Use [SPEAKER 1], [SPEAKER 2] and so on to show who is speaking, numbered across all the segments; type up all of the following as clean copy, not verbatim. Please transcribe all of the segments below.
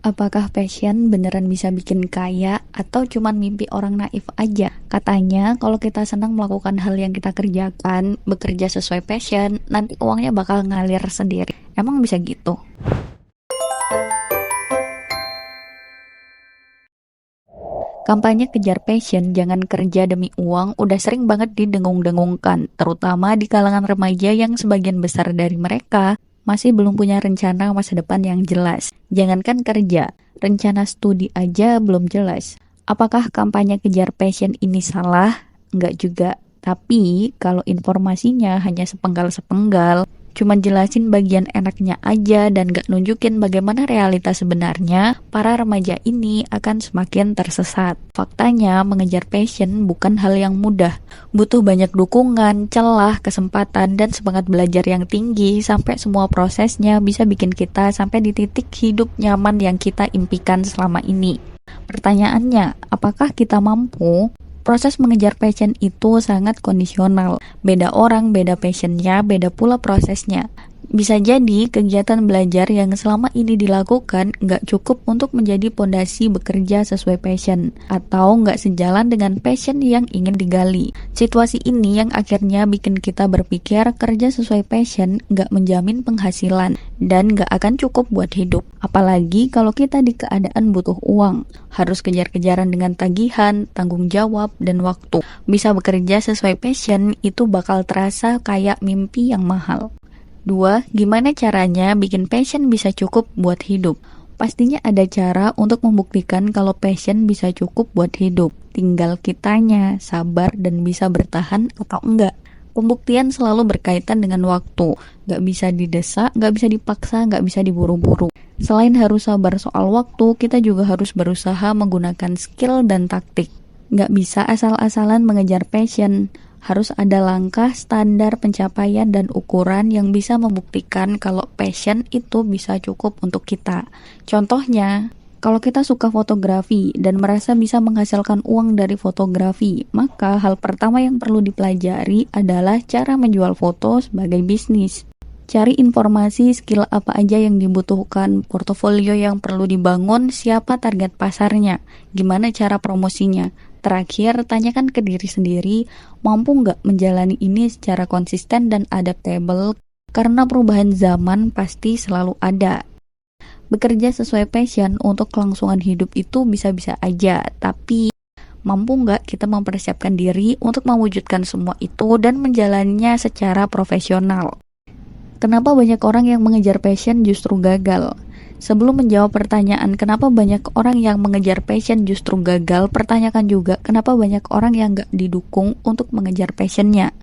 [SPEAKER 1] Apakah passion beneran bisa bikin kaya atau cuman mimpi orang naif aja? Katanya kalau kita senang melakukan hal yang kita kerjakan, bekerja sesuai passion, nanti uangnya bakal ngalir sendiri. Emang bisa gitu? Kampanye kejar passion, jangan kerja demi uang udah sering banget didengung-dengungkan, terutama di kalangan remaja yang sebagian besar dari mereka masih belum punya rencana masa depan yang jelas. Jangankan kerja, rencana studi aja belum jelas. Apakah kampanye kejar passion ini salah? Enggak juga. Tapi kalau informasinya hanya sepenggal-sepenggal, cuma jelasin bagian enaknya aja dan gak nunjukin bagaimana realitas sebenarnya, para remaja ini akan semakin tersesat. Faktanya, mengejar passion bukan hal yang mudah. Butuh banyak dukungan, celah, kesempatan, dan semangat belajar yang tinggi sampai semua prosesnya bisa bikin kita sampai di titik hidup nyaman yang kita impikan selama ini. Pertanyaannya, apakah kita mampu? Proses mengejar passion itu sangat kondisional. Beda orang, beda passionnya, beda pula prosesnya. Bisa jadi kegiatan belajar yang selama ini dilakukan nggak cukup untuk menjadi pondasi bekerja sesuai passion, atau nggak sejalan dengan passion yang ingin digali. Situasi ini yang akhirnya bikin kita berpikir kerja sesuai passion nggak menjamin penghasilan dan nggak akan cukup buat hidup. Apalagi kalau kita di keadaan butuh uang, harus kejar-kejaran dengan tagihan, tanggung jawab, dan waktu. Bisa bekerja sesuai passion itu bakal terasa kayak mimpi yang mahal. 2. Gimana caranya bikin passion bisa cukup buat hidup? Pastinya ada cara untuk membuktikan kalau passion bisa cukup buat hidup. Tinggal kitanya sabar dan bisa bertahan atau enggak. Pembuktian selalu berkaitan dengan waktu. Gak bisa didesak, gak bisa dipaksa, gak bisa diburu-buru. Selain harus sabar soal waktu, kita juga harus berusaha menggunakan skill dan taktik. Gak bisa asal-asalan mengejar passion. Harus ada langkah, standar pencapaian, dan ukuran yang bisa membuktikan kalau passion itu bisa cukup untuk kita. Contohnya, kalau kita suka fotografi dan merasa bisa menghasilkan uang dari fotografi, maka hal pertama yang perlu dipelajari adalah cara menjual foto sebagai bisnis. Cari informasi skill apa aja yang dibutuhkan, portofolio yang perlu dibangun, siapa target pasarnya, gimana cara promosinya. Terakhir, tanyakan ke diri sendiri, mampu nggak menjalani ini secara konsisten dan adaptable, karena perubahan zaman pasti selalu ada. Bekerja sesuai passion untuk kelangsungan hidup itu bisa-bisa aja, tapi mampu nggak kita mempersiapkan diri untuk mewujudkan semua itu dan menjalannya secara profesional? Kenapa banyak orang yang mengejar passion justru gagal? Sebelum menjawab pertanyaan kenapa banyak orang yang mengejar passion justru gagal, pertanyakan juga kenapa banyak orang yang gak didukung untuk mengejar passionnya.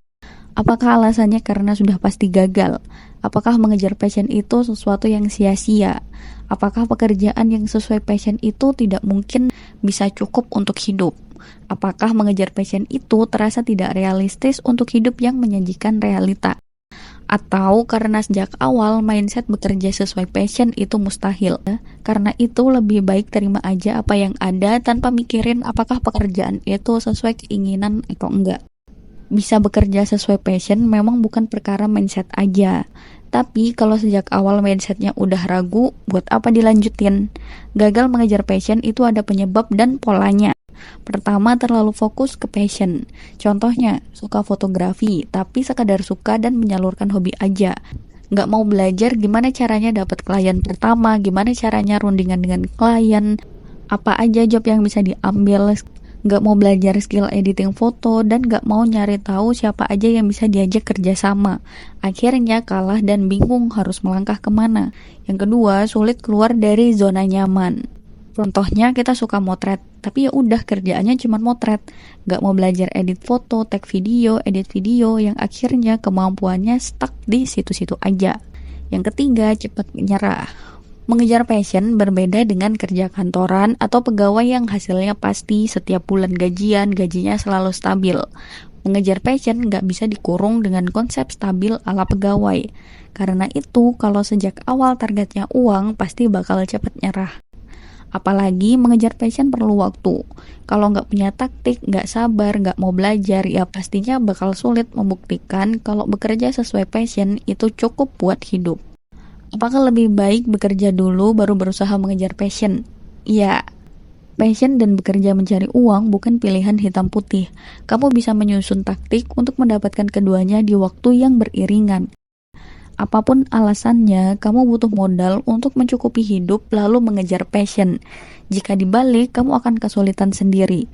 [SPEAKER 1] Apakah alasannya karena sudah pasti gagal? Apakah mengejar passion itu sesuatu yang sia-sia? Apakah pekerjaan yang sesuai passion itu tidak mungkin bisa cukup untuk hidup? Apakah mengejar passion itu terasa tidak realistis untuk hidup yang menyajikan realita? Atau karena sejak awal mindset bekerja sesuai passion itu mustahil. Karena itu lebih baik terima aja apa yang ada tanpa mikirin apakah pekerjaan itu sesuai keinginan atau enggak. Bisa bekerja sesuai passion memang bukan perkara mindset aja. Tapi kalau sejak awal mindsetnya udah ragu, buat apa dilanjutin? Gagal mengejar passion itu ada penyebab dan polanya. Pertama, terlalu fokus ke passion. Contohnya, suka fotografi, tapi sekadar suka dan menyalurkan hobi aja. Nggak mau belajar gimana caranya dapat klien pertama, gimana caranya rundingan dengan klien, apa aja job yang bisa diambil. Nggak mau belajar skill editing foto, dan nggak mau nyari tahu siapa aja yang bisa diajak kerjasama. Akhirnya kalah dan bingung harus melangkah kemana. Yang kedua, sulit keluar dari zona nyaman. Contohnya kita suka motret, tapi ya udah kerjaannya cuma motret. Gak mau belajar edit foto, tag video, edit video, yang akhirnya kemampuannya stuck di situ-situ aja. Yang ketiga, cepat menyerah. Mengejar passion berbeda dengan kerja kantoran atau pegawai yang hasilnya pasti setiap bulan gajian, gajinya selalu stabil. Mengejar passion gak bisa dikurung dengan konsep stabil ala pegawai. Karena itu, kalau sejak awal targetnya uang, pasti bakal cepat nyerah. Apalagi mengejar passion perlu waktu. Kalau nggak punya taktik, nggak sabar, nggak mau belajar, ya pastinya bakal sulit membuktikan kalau bekerja sesuai passion itu cukup buat hidup. Apakah lebih baik bekerja dulu baru berusaha mengejar passion? Ya, passion dan bekerja mencari uang bukan pilihan hitam putih. Kamu bisa menyusun taktik untuk mendapatkan keduanya di waktu yang beriringan. Apapun alasannya, kamu butuh modal untuk mencukupi hidup lalu mengejar passion. Jika dibalik, kamu akan kesulitan sendiri.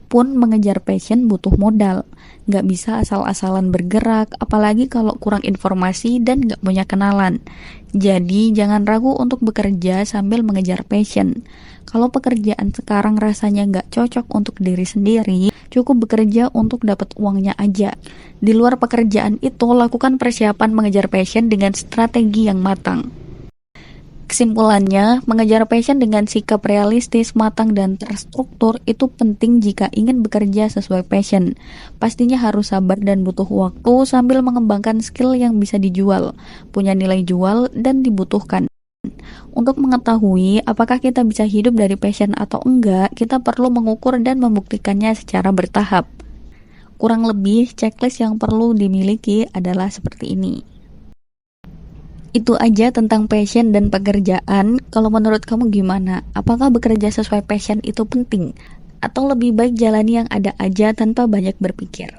[SPEAKER 1] Pun mengejar passion butuh modal. Nggak bisa asal-asalan bergerak, apalagi kalau kurang informasi dan nggak punya kenalan. Jadi, jangan ragu untuk bekerja sambil mengejar passion. Kalau pekerjaan sekarang rasanya nggak cocok untuk diri sendiri, cukup bekerja untuk dapat uangnya aja. Di luar pekerjaan itu, lakukan persiapan mengejar passion dengan strategi yang matang. Kesimpulannya, mengejar passion dengan sikap realistis, matang, dan terstruktur itu penting jika ingin bekerja sesuai passion. Pastinya harus sabar dan butuh waktu sambil mengembangkan skill yang bisa dijual, punya nilai jual, dan dibutuhkan. Untuk mengetahui apakah kita bisa hidup dari passion atau enggak, kita perlu mengukur dan membuktikannya secara bertahap. Kurang lebih, checklist yang perlu dimiliki adalah seperti ini. Itu aja tentang passion dan pekerjaan. Kalau menurut kamu gimana? Apakah bekerja sesuai passion itu penting? Atau lebih baik jalani yang ada aja tanpa banyak berpikir?